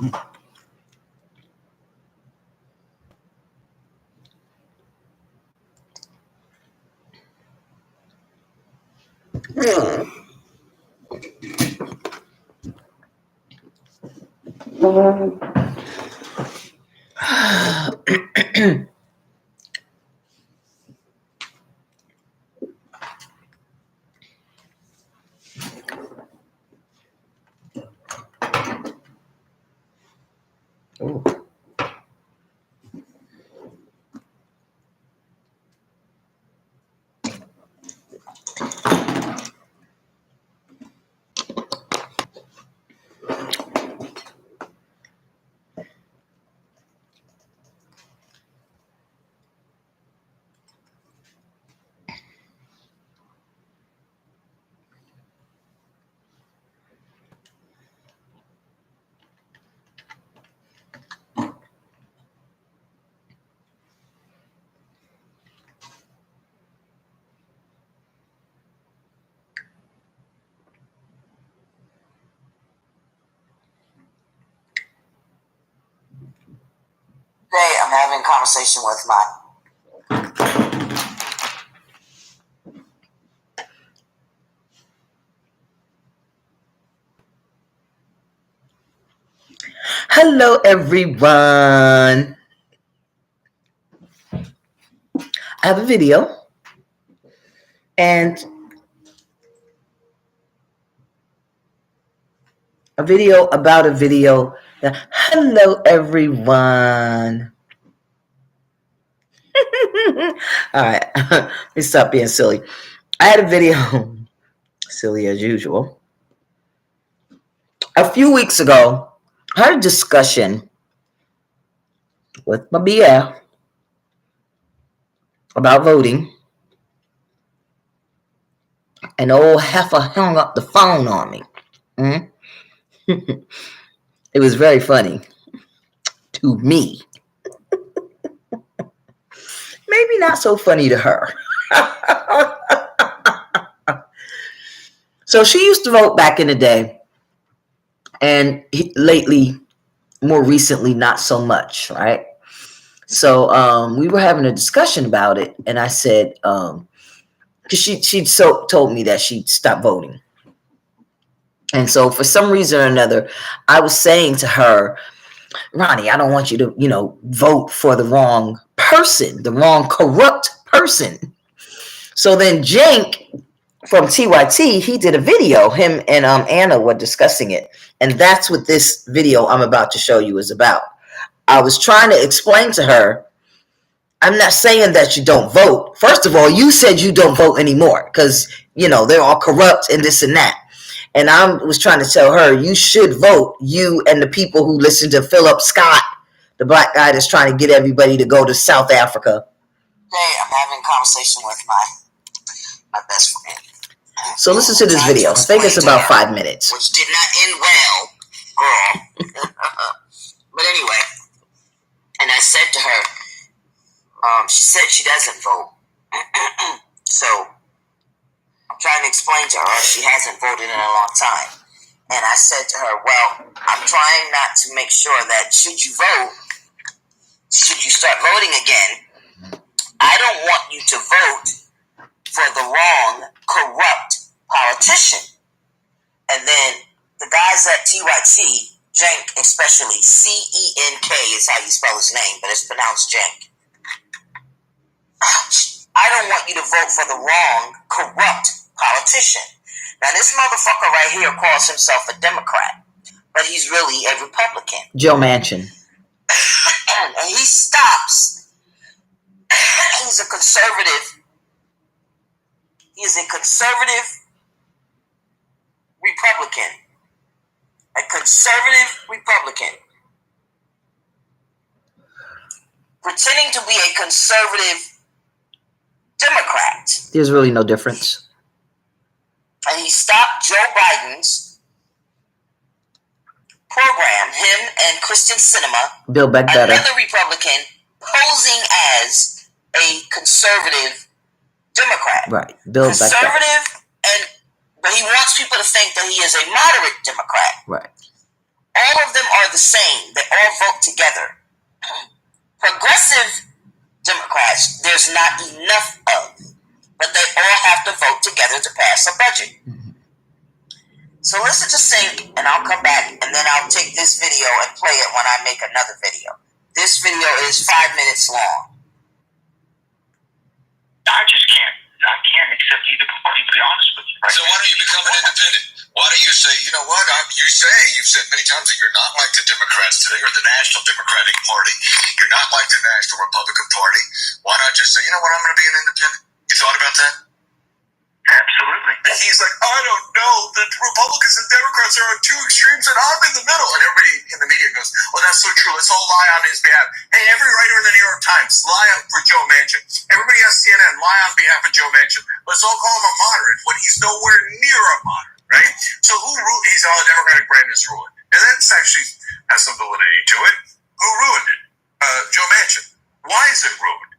Ooh. Today I'm having a conversation with my Hello, everyone. I have a video, and a video about a video. Hello, everyone. All right, let me stop being silly. I had a video, silly as usual. A few weeks ago, I had a discussion with my BF about voting, and old heifer hung up the phone on me. It was very funny to me. Maybe not so funny to her. So she used to vote back in the day, and lately, more recently, not so much, right? So we were having a discussion about it, and I said, because she'd told me that she'd stopped voting. And so for some reason or another, I was saying to her, Ronnie, I don't want you to, vote for the wrong person, the wrong corrupt person. So then Jank from TYT, he did a video. Him and Anna were discussing it. And that's what this video I'm about to show you is about. I was trying to explain to her, I'm not saying that you don't vote. First of all, you said you don't vote anymore because, they're all corrupt and this and that. And I was trying to tell her, you should vote, you and the people who listen to Philip Scott, the black guy that's trying to get everybody to go to South Africa. Today I'm having a conversation with my best friend. So listen to this video. I think it's about 5 minutes. Which did not end well, girl. But anyway, and I said to her, she said she doesn't vote. So I'm trying to explain to her she hasn't voted in a long time. And I said to her, well, I'm trying not to make sure that should you start voting again, I don't want you to vote for the wrong, corrupt politician. And then the guys at TYT, Jank especially, C-E-N-K is how you spell his name, but it's pronounced Jank. I don't want you to vote for the wrong, corrupt politician. Now, this motherfucker right here calls himself a Democrat, but he's really a Republican. Joe Manchin. And he stops. He's a conservative. He is a conservative Republican. A conservative Republican. Pretending to be a conservative Democrat. There's really no difference. And he stopped Joe Biden's program, him and Kristen Sinema, Build Back Better, another Republican, posing as a conservative Democrat. Right. Build Back Better. Conservative, but he wants people to think that he is a moderate Democrat. Right. All of them are the same. They all vote together. Progressive Democrats, there's not enough of, but they all have to vote together to pass a budget. So listen to Sync, and I'll come back, and then I'll take this video and play it when I make another video. This video is 5 minutes long. I can't accept either party, to be honest with you. Right? So why don't you become an independent? Why don't you say, you know what, you've said many times that you're not like the Democrats today, or the National Democratic Party. You're not like the National Republican Party. Why not just say, you know what, I'm going to be an independent? You thought about that? Absolutely. And he's like, I don't know. The Republicans and Democrats are on two extremes, and I'm in the middle. And everybody in the media goes, oh, that's so true. Let's all lie on his behalf. Hey, every writer in the New York Times, lie out for Joe Manchin. Everybody on CNN, lie on behalf of Joe Manchin. Let's all call him a moderate when he's nowhere near a moderate, right? So he's all the Democratic brand is ruined. And that actually has some validity to it. Who ruined it? Joe Manchin. Why is it ruined?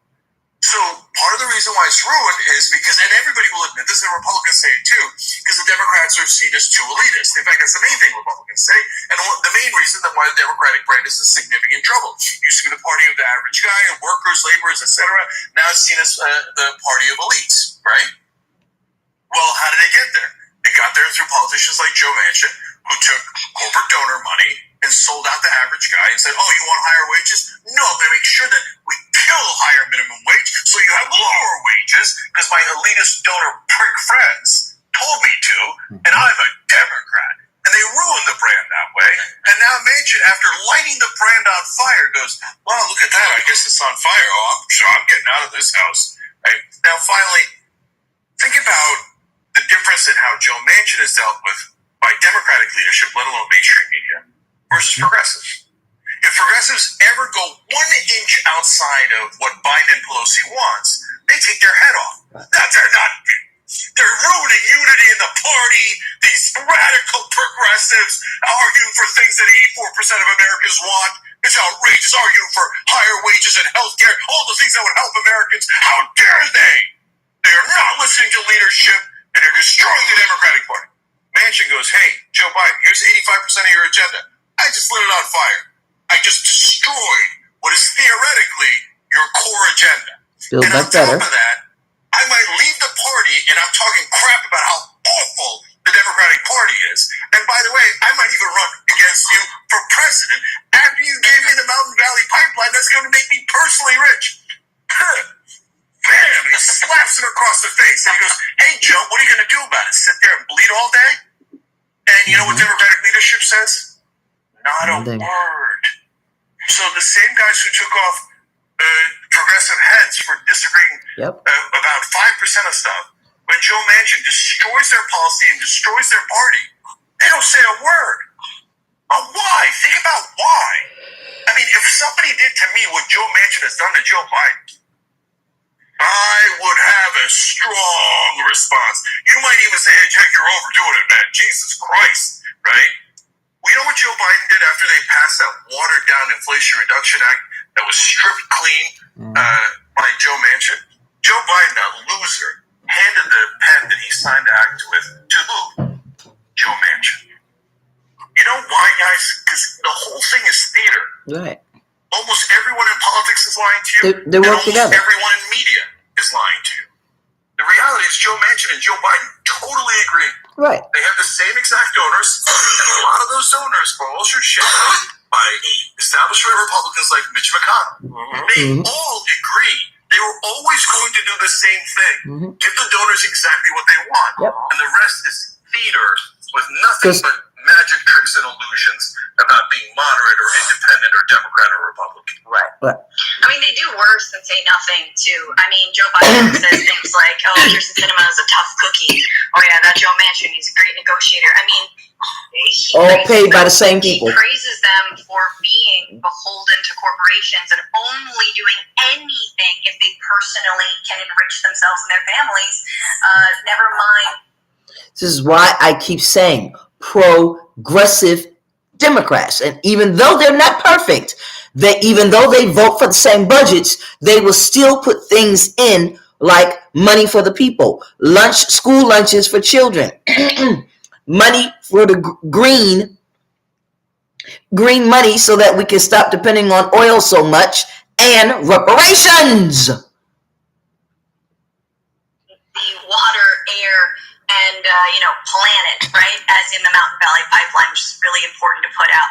So part of the reason why it's ruined is because, and everybody will admit this, and Republicans say it too, because the Democrats are seen as too elitist. In fact, that's the main thing Republicans say, and the main reason that why the Democratic brand is in significant trouble. It used to be the party of the average guy, of workers, laborers, etc. Now it's seen as the party of elites, right? Well, how did it get there? It got there through politicians like Joe Manchin, who took corporate donor money and sold out the average guy and said, oh, you want higher wages? No, I'm going to make sure that we kill higher minimum wage so you have lower wages because my elitist donor prick friends told me to, and I'm a Democrat. And they ruined the brand that way. And now Manchin, after lighting the brand on fire, goes, well, look at that. I guess it's on fire. Oh, I'm sure I'm getting out of this house. Right? Now, finally, think about the difference in how Joe Manchin is dealt with by Democratic leadership, let alone mainstream media, versus progressives. If progressives ever go 1 inch outside of what Biden and Pelosi wants, they take their head off. They're ruining unity in the party. These radical progressives arguing for things that 84% of Americans want. It's outrageous, arguing for higher wages and health care, all the things that would help Americans. How dare they? They are not listening to leadership, and they're destroying the Democratic Party. Manchin goes, hey, Joe Biden, here's 85% of your agenda. I just lit it on fire. I just destroyed what is theoretically your core agenda. Build and on back better. top of that, I might leave the party and I'm talking crap about how awful the Democratic Party is. And by the way, I might even run against you for president after you gave me the Mountain Valley Pipeline. That's going to make me personally rich. Bam! He slaps him across the face and he goes, hey, Joe, what are you going to do about it? Sit there and bleed all day? And you know what Democratic leadership says? Not a word. So the same guys who took off progressive heads for disagreeing about 5% of stuff, when Joe Manchin destroys their policy and destroys their party, they don't say a word. Why? Think about why. I mean, if somebody did to me what Joe Manchin has done to Joe Biden, I would have a strong response. You might even say, hey, Jack, you're overdoing it, man. Jesus Christ, right? We know what Joe Biden did after they passed that watered-down Inflation Reduction Act that was stripped clean by Joe Manchin. Joe Biden, a loser, handed the pen that he signed the act with to who? Joe Manchin. You know why, guys? Because the whole thing is theater. Right. Almost everyone in politics is lying to you. They work together. Everyone in media is lying to you. The reality is Joe Manchin and Joe Biden totally agree. Right. They have the same exact donors, and a lot of those donors were also shared by establishment Republicans like Mitch McConnell. They all agree. They were always going to do the same thing. Give the donors exactly what they want. And the rest is theater with nothing but magic tricks and illusions about being moderate or independent or Democrat or Republican. Right. I mean, they do worse than say nothing, too. I mean, Joe Biden says things like, oh, Kirsten Sinema is a tough cookie. Oh, yeah, that Joe Manchin, he's a great negotiator. I mean, all paid by the same people. He praises them for being beholden to corporations and only doing anything if they personally can enrich themselves and their families. Never mind. This is why I keep saying progressive Democrats. And even though they're not perfect, even though they vote for the same budgets, they will still put things in like money for the people, school lunches for children, money for the green green money so that we can stop depending on oil so much, and reparations. The water, air, and planet, right? As in the Mountain Valley Pipeline, which is really important to put out.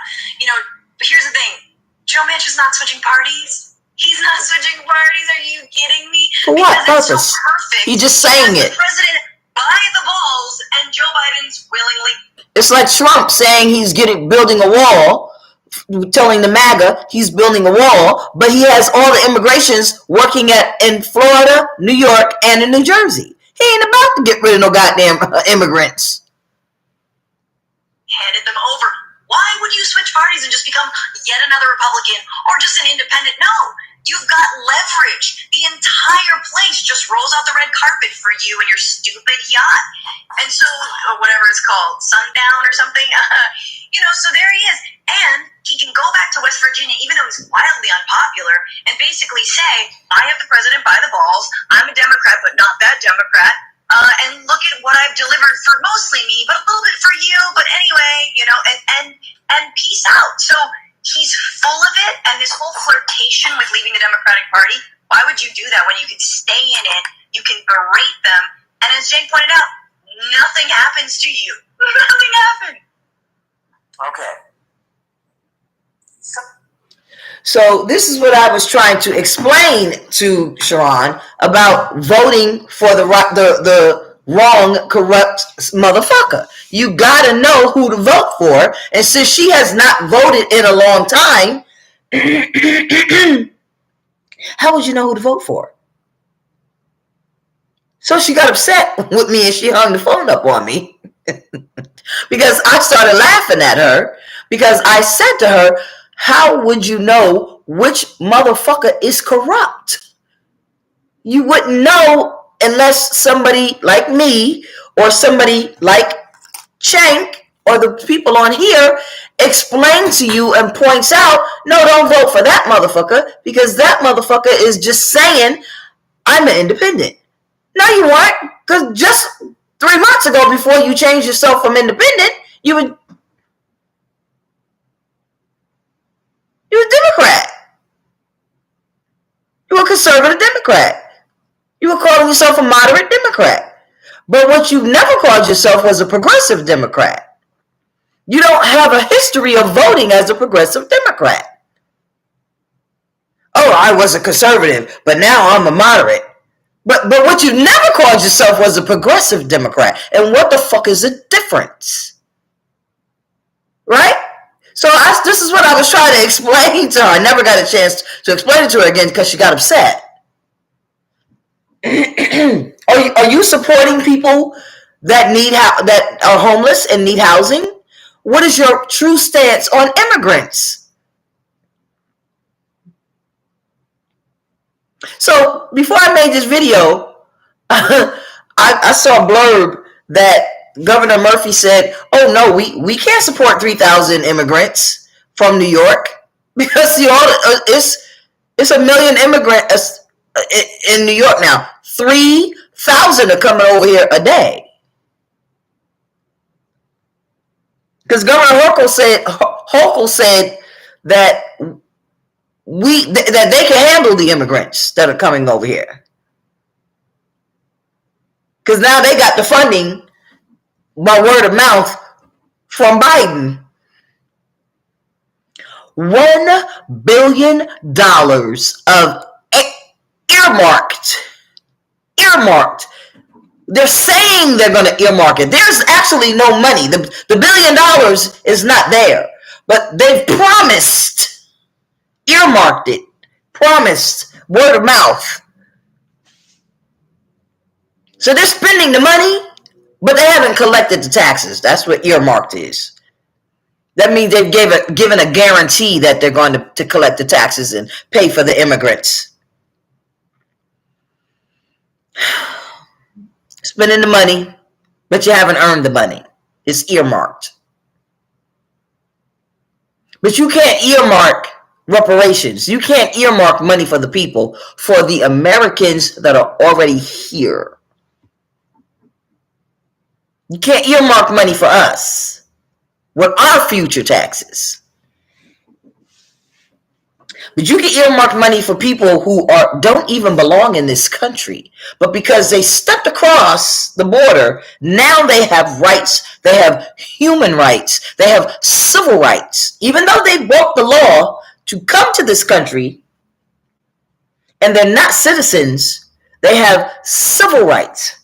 But here's the thing: Joe Manchin's not switching parties. He's not switching parties. Are you kidding me? For what because purpose? It's so perfect. He's just saying it. The president by the balls, and Joe Biden's willingly. It's like Trump saying he's building a wall, telling the MAGA he's building a wall, but he has all the immigrations working in Florida, New York, and in New Jersey. He ain't about to get rid of no goddamn immigrants. Handed them over. Why would you switch parties and just become yet another Republican or just an independent? No, you've got leverage. The entire place just rolls out the red carpet for you and your stupid yacht. And so, whatever it's called, Sundown or something. So there he is. And he can go back to West Virginia, even though he's wildly unpopular, and basically say, I have the president by the balls. I'm a Democrat, but not that Democrat. And look at what I've delivered for mostly me, but a little bit for you. But anyway, and peace out. So he's full of it, and this whole flirtation with leaving the Democratic Party. Why would you do that when you could stay in it? You can berate them, and as Jane pointed out, nothing happens to you. Nothing happened. Okay. So this is what I was trying to explain to Sharon about voting for the wrong, corrupt motherfucker. You gotta know who to vote for, and since she has not voted in a long time, how would you know who to vote for? So she got upset with me and she hung the phone up on me because I started laughing at her because I said to her, how would you know which motherfucker is corrupt? You wouldn't know unless somebody like me or somebody like Cenk or the people on here explain to you and points out, no, don't vote for that motherfucker because that motherfucker is just saying, I'm an independent. No, you weren't, because just 3 months ago before you changed yourself from independent, you were a Democrat. You were a conservative Democrat. You were calling yourself a moderate Democrat. But what you never called yourself was a progressive Democrat. You don't have a history of voting as a progressive Democrat. Oh, I was a conservative, but now I'm a moderate. But what you never called yourself was a progressive Democrat. And what the fuck is the difference? Right? So this is what I was trying to explain to her. I never got a chance to explain it to her again because she got upset. Are you supporting people that that are homeless and need housing? What is your true stance on immigrants? So before I made this video, I saw a blurb that Governor Murphy said, oh no, we can't support 3,000 immigrants from New York because it's a million immigrants in New York now. 3,000 are coming over here a day. Because Governor Hochul said that that they can handle the immigrants that are coming over here. Because now they got the funding by word of mouth from Biden. $1 billion of earmarked. They're saying they're going to earmark it. There's actually no money. The $1 billion is not there. But they've earmarked it, promised, word of mouth. So they're spending the money, but they haven't collected the taxes. That's what earmarked is. That means they've given a guarantee that they're going to collect the taxes and pay for the immigrants. Spending the money, but you haven't earned the money. It's earmarked. But you can't earmark reparations. You can't earmark money for the people, for the Americans that are already here. You can't earmark money for us with our future taxes. But you can earmark money for people who don't even belong in this country. But because they stepped across the border, now they have rights. They have human rights. They have civil rights. Even though they broke the law to come to this country and they're not citizens, they have civil rights.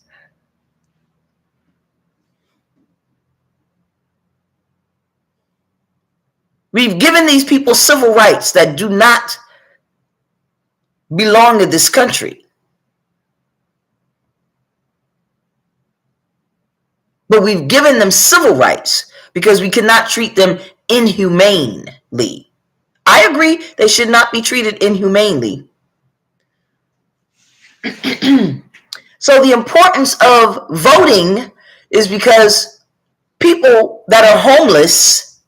We've given these people civil rights that do not belong to this country. But we've given them civil rights because we cannot treat them inhumanely. I agree they should not be treated inhumanely. So the importance of voting is because people that are homeless,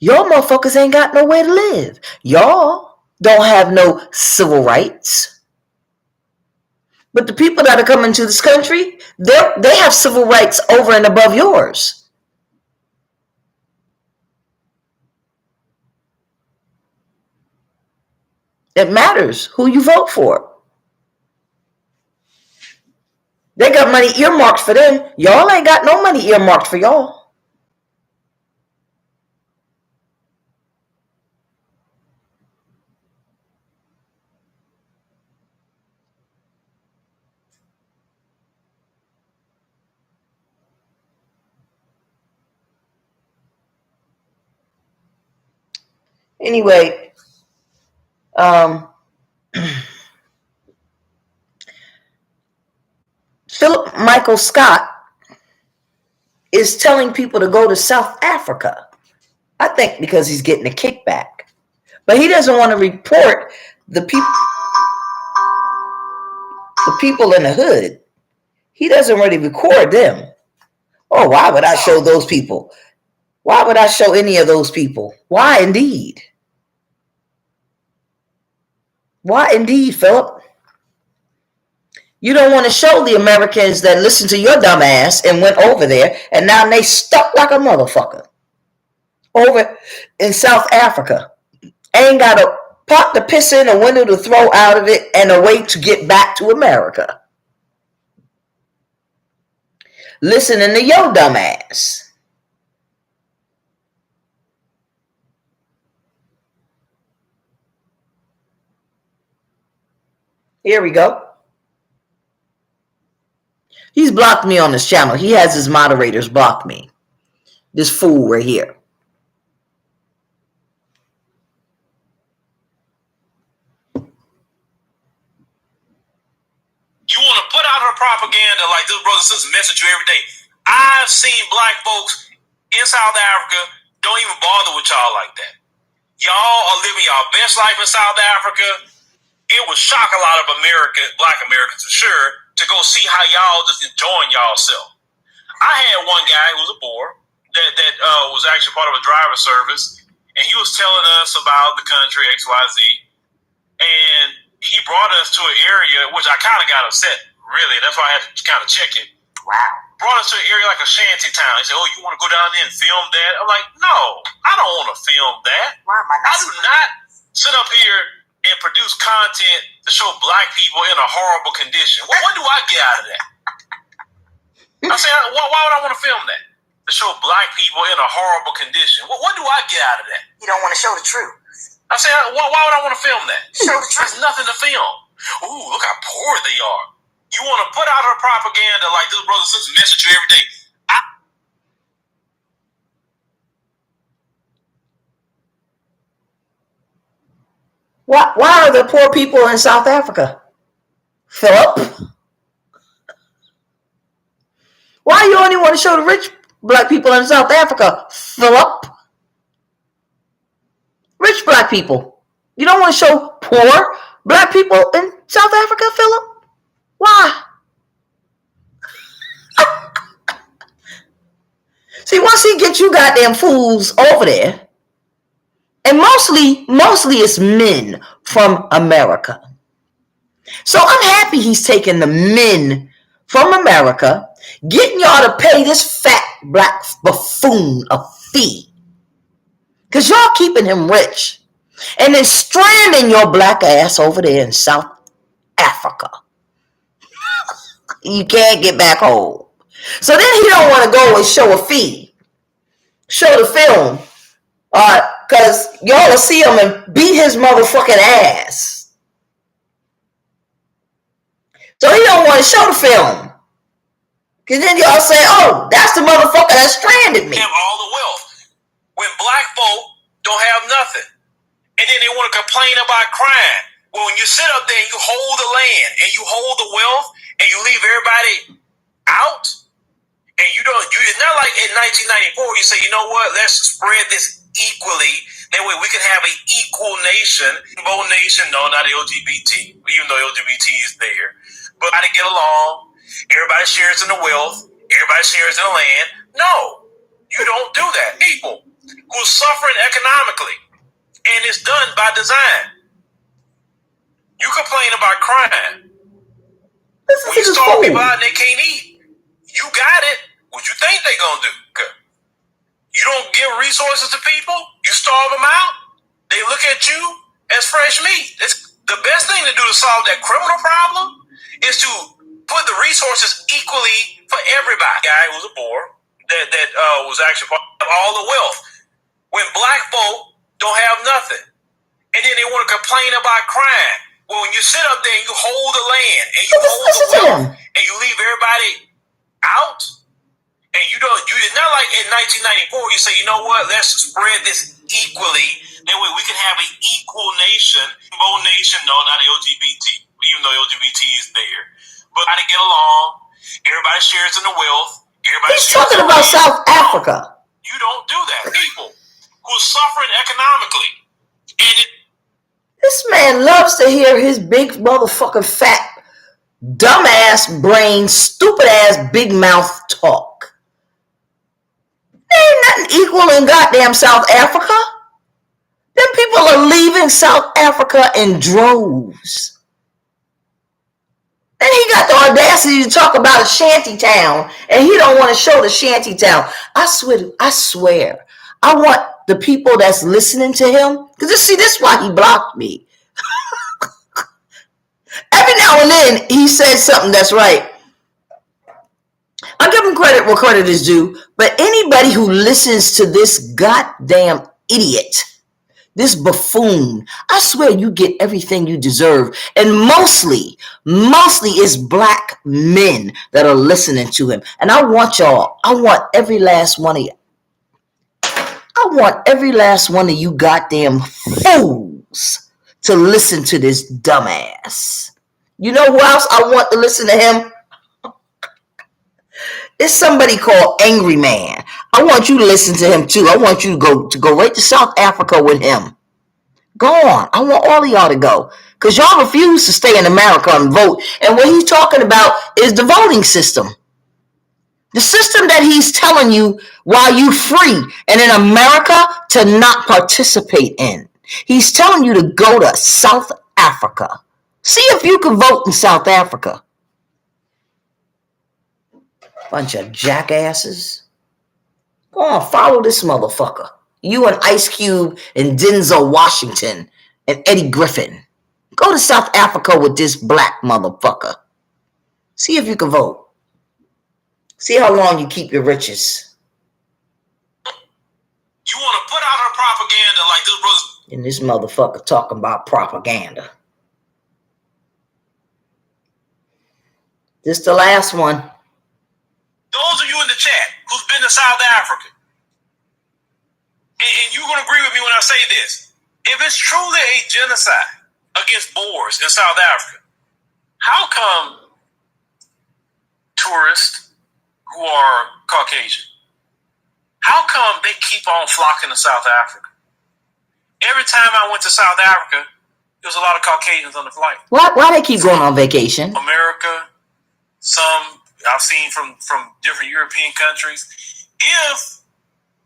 y'all motherfuckers ain't got nowhere to live. Y'all don't have no civil rights. But the people that are coming to this country, they have civil rights over and above yours. It matters who you vote for. They got money earmarked for them. Y'all ain't got no money earmarked for y'all. Anyway, Philip Michael Scott is telling people to go to South Africa. I think because he's getting a kickback. But he doesn't want to report the people in the hood. He doesn't really record them. Oh, why would I show those people? Why would I show any of those people? Why indeed? Why indeed, Philip? You don't want to show the Americans that listened to your dumb ass and went over there, and now they stuck like a motherfucker over in South Africa. Ain't got a pot to piss in, a window to throw out of it, and a way to get back to America. Listening to your dumb ass. Here we go. He's blocked me on this channel. He has his moderators block me. This fool right here. You want to put out her propaganda like this brother and sister message you every day. I've seen black folks in South Africa don't even bother with y'all like that. Y'all are living y'all best life in South Africa. It would shock a lot of black Americans for sure to go see how y'all just enjoying y'allself. I had one guy who was a Boer that was actually part of a driver service, and he was telling us about the country XYZ, and he brought us to an area which I kind of got upset. Really, that's why I had to kind of check it. Wow. Brought us to an area like a shanty town. He said, "Oh, you want to go down there and film that?" I'm like, "No, I don't want to film that. Why am I not? I do not sit up here and produce content to show black people in a horrible condition. What do I get out of that?" I said, why would I want to film that? To show black people in a horrible condition. What do I get out of that? You don't want to show the truth. I said, why would I want to film that? Show the truth. There's nothing to film. Ooh, look how poor they are. You want to put out her propaganda like this brother and sister message you every day. Why are there poor people in South Africa? Philip? Why you only want to show the rich black people in South Africa? Philip? Rich black people. You don't want to show poor black people in South Africa, Philip? Why? See, once he gets you goddamn fools over there, and mostly it's men from America. So I'm happy he's taking the men from America, getting y'all to pay this fat black buffoon a fee. Because y'all keeping him rich. and then stranding your black ass over there in South Africa. You can't get back home. So then he don't want to go and show a feed, show the film, because y'all will see him and beat his motherfucking ass. So he don't want to show the film, because then y'all say, oh, that's the motherfucker that stranded me. Have all the wealth. When black folk don't have nothing, and then they want to complain about crime. Well, when you sit up there and you hold the land and you hold the wealth and you leave everybody out, and you don't, it's not like in 1994 you say, you know what, let's spread this equally. That way we can have an equal nation, both nation, no, not LGBT, even though LGBT is there. But how to get along, everybody shares in the wealth, everybody shares in the land. No, you don't do that. People who are suffering economically, and it's done by design. You complain about crime. When you starve people out and they can't eat, you got it. What you think they gonna do? You don't give resources to people, you starve them out, they look at you as fresh meat. It's the best thing to do to solve that criminal problem is to put the resources equally for everybody. Guy who was a boar that was actually part of all the wealth. When black folk don't have nothing, and then they want to complain about crime. Well, when you sit up there and you hold the land and you hold the wealth and you leave everybody out, and you don't, it's not like in 1994 you say, you know what, let's spread this equally. That way we can have an equal nation, both nation, no, not LGBT, even though LGBT is there. But how to get along, everybody shares in the wealth. He's talking about South Africa. You don't do that. People who are suffering economically. And this man loves to hear his big motherfucking fat, dumbass brain, stupid ass big mouth talk. There ain't nothing equal in goddamn South Africa. Them people are leaving South Africa in droves. Then he got the audacity to talk about a shanty town, and he don't want to show the shanty town. I swear, I want the people that's listening to him, because this is why he blocked me. Every now and then he says something that's right. I give him credit where credit is due, but anybody who listens to this goddamn idiot, this buffoon, I swear you get everything you deserve. And mostly it's black men that are listening to him. And I want every last one of you. I want every last one of you goddamn fools to listen to this dumbass. You know who else I want to listen to him? It's somebody called Angry Man. I want you to listen to him too. I want you to go right to South Africa with him. Go on. I want all of y'all to go. Because y'all refuse to stay in America and vote. And what he's talking about is the voting system. The system that he's telling you while you free and in America to not participate in. He's telling you to go to South Africa. See if you can vote in South Africa. Bunch of jackasses. Go on, follow this motherfucker. You and Ice Cube and Denzel Washington and Eddie Griffin. Go to South Africa with this black motherfucker. See if you can vote. See how long you keep your riches. You want to put out her propaganda like this, brothers. And this motherfucker talking about propaganda. This the last one. Those of you in the chat who's been to South Africa, and you're going to agree with me when I say this. If it's truly a genocide against Boers in South Africa, how come tourists who are Caucasian, how come they keep on flocking to South Africa? Every time I went to South Africa, there was a lot of Caucasians on the flight. Why they keep going on vacation? America, some I've seen from different European countries. If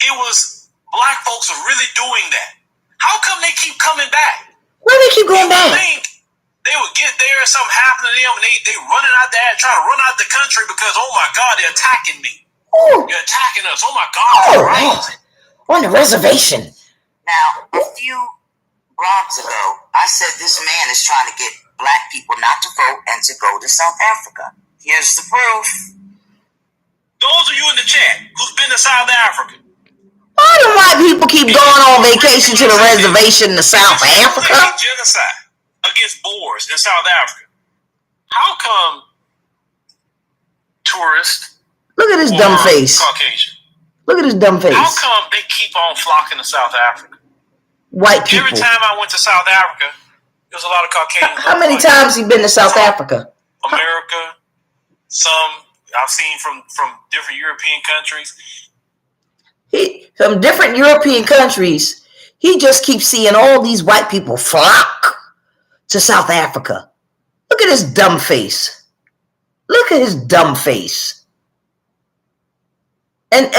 it was black folks are really doing that, how come they keep coming back? Why they keep going back? Think they would get there and something happened to them and they running out there trying to run out the country because, oh my God, they're attacking me. Ooh. They're attacking us. Oh my God. On the reservation. Now, a few blogs ago, I said this man is trying to get black people not to vote and to go to South Africa. Here's the proof. Those of you in the chat who's been to South Africa. Why do white people keep going on vacation to the reservation to South Africa? Genocide against Boers in South Africa. How come tourists? Look at his dumb face. Caucasian. Look at his dumb face. How come they keep on flocking to South Africa? White people. Every time I went to South Africa, there was a lot of Caucasians. How many times he been to South Africa? America. Some I've seen from different European countries. From different European countries, he just keeps seeing all these white people flock to South Africa. Look at his dumb face. Look at his dumb face. And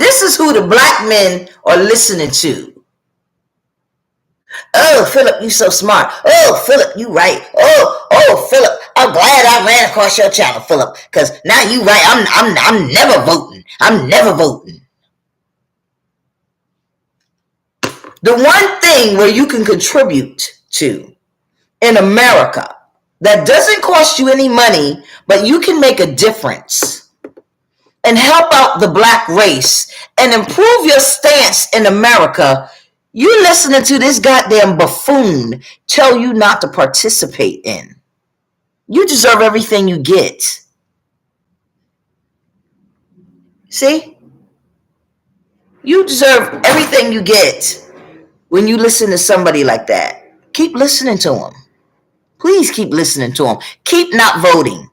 this is who the black men are listening to. Oh, Philip, you so smart. Oh, Philip, you right. Oh, Philip, I'm glad I ran across your channel, Philip, because now you right. I'm never voting. I'm never voting. The one thing where you can contribute to in America that doesn't cost you any money, but you can make a difference and help out the black race and improve your stance in America, you listening to this goddamn buffoon tell you not to participate in. You deserve everything you get. See? You deserve everything you get when you listen to somebody like that. Keep listening to him. Please keep listening to him. Keep not voting.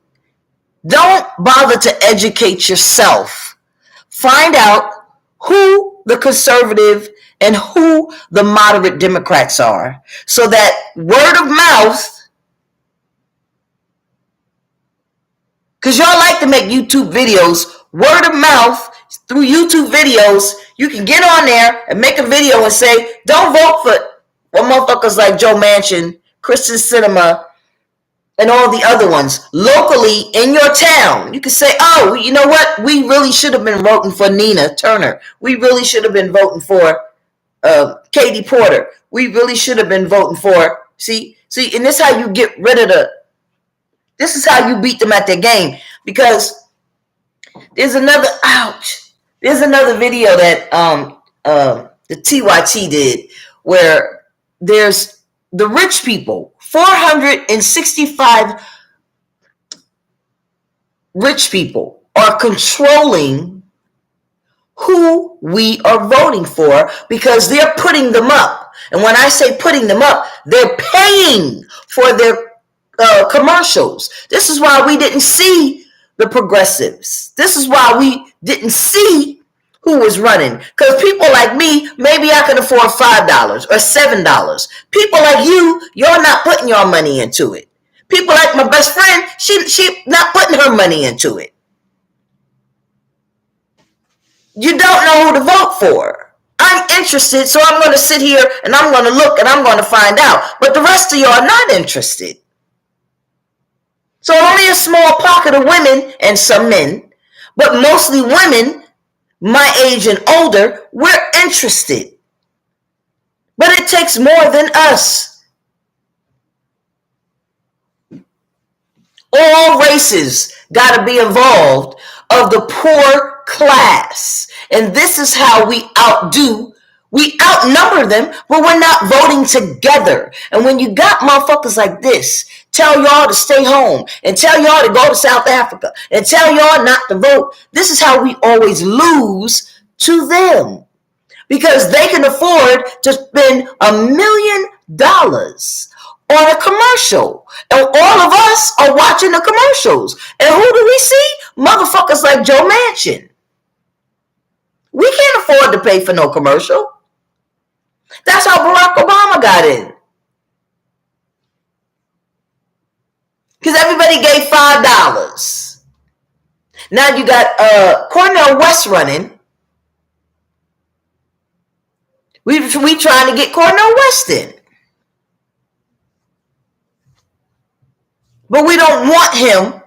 Don't bother to educate yourself. Find out who the conservative and who the moderate Democrats are, so that word of mouth, because y'all like to make YouTube videos, word of mouth through YouTube videos, you can get on there and make a video and say, don't vote for motherfuckers like Joe Manchin, Kristen Sinema, and all the other ones locally in your town. You can say, oh, you know what? We really should have been voting for Nina Turner. We really should have been voting for Katie Porter. We really should have been voting for, see, and this is how you get rid of this is how you beat them at their game. Because there's another video that the TYT did where there's the rich people, 465 rich people are controlling who we are voting for because they're putting them up. And when I say putting them up, they're paying for their commercials. This is why we didn't see the progressives. This is why we didn't see who was running. Because people like me, maybe I can afford $5 or $7. People like you, you're not putting your money into it. People like my best friend, she not putting her money into it. You don't know who to vote for. I'm interested, so I'm going to sit here and I'm going to look and I'm going to find out. But the rest of you are not interested. So only a small pocket of women and some men, but mostly women my age and older, we're interested. But it takes more than us. All races got to be involved of the poor class. And this is how we outnumber them, but we're not voting together. And when you got motherfuckers like this, tell y'all to stay home and tell y'all to go to South Africa and tell y'all not to vote, this is how we always lose to them. Because they can afford to spend $1 million on a commercial. And all of us are watching the commercials. And who do we see? Motherfuckers like Joe Manchin. We can't afford to pay for no commercial. That's how Barack Obama got in. Because everybody gave $5. Now you got Cornel West running. We trying to get Cornel West in. But we don't want him.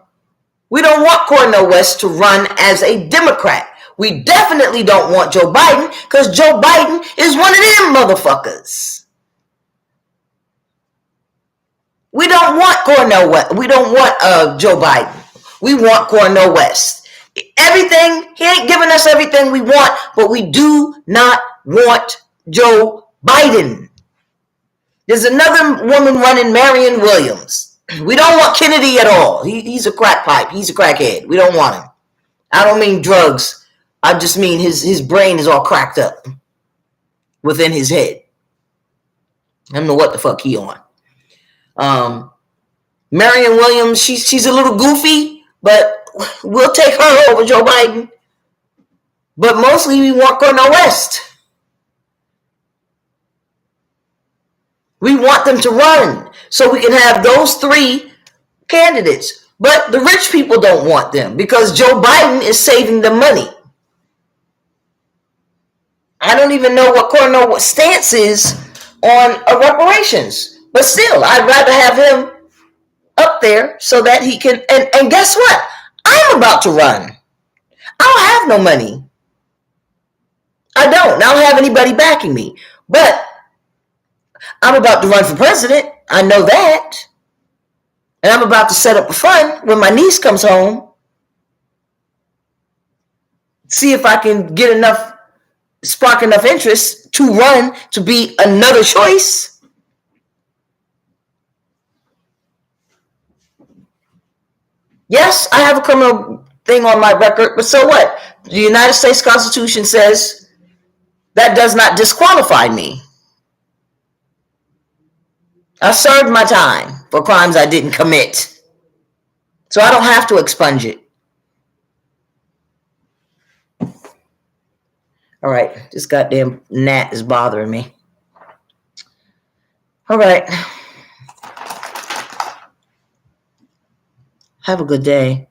We don't want Cornel West to run as a Democrat. We definitely don't want Joe Biden because Joe Biden is one of them motherfuckers. We don't want Cornel West. We don't want Joe Biden. We want Cornel West. Everything, he ain't giving us everything we want, but we do not want Joe Biden. There's another woman running, Marianne Williams. We don't want Kennedy at all. He's a crack pipe. He's a crackhead. We don't want him. I don't mean drugs. I just mean his brain is all cracked up within his head. I don't know what the fuck he on. Marianne Williams, she's a little goofy, but we'll take her over Joe Biden. But mostly we want Cornel West. We want them to run so we can have those 3 candidates. But the rich people don't want them because Joe Biden is saving them money. I don't even know what Cornel West's stance is on reparations. But still, I'd rather have him up there so that he can. And guess what? I'm about to run. I don't have no money. I don't have anybody backing me. But I'm about to run for president. I know that. And I'm about to set up a fund when my niece comes home. See if I can get spark enough interest to run to be another choice. Yes, I have a criminal thing on my record, but so what? The United States Constitution says that does not disqualify me. I served my time for crimes I didn't commit. So I don't have to expunge it. All right, this goddamn gnat is bothering me. All right. Have a good day.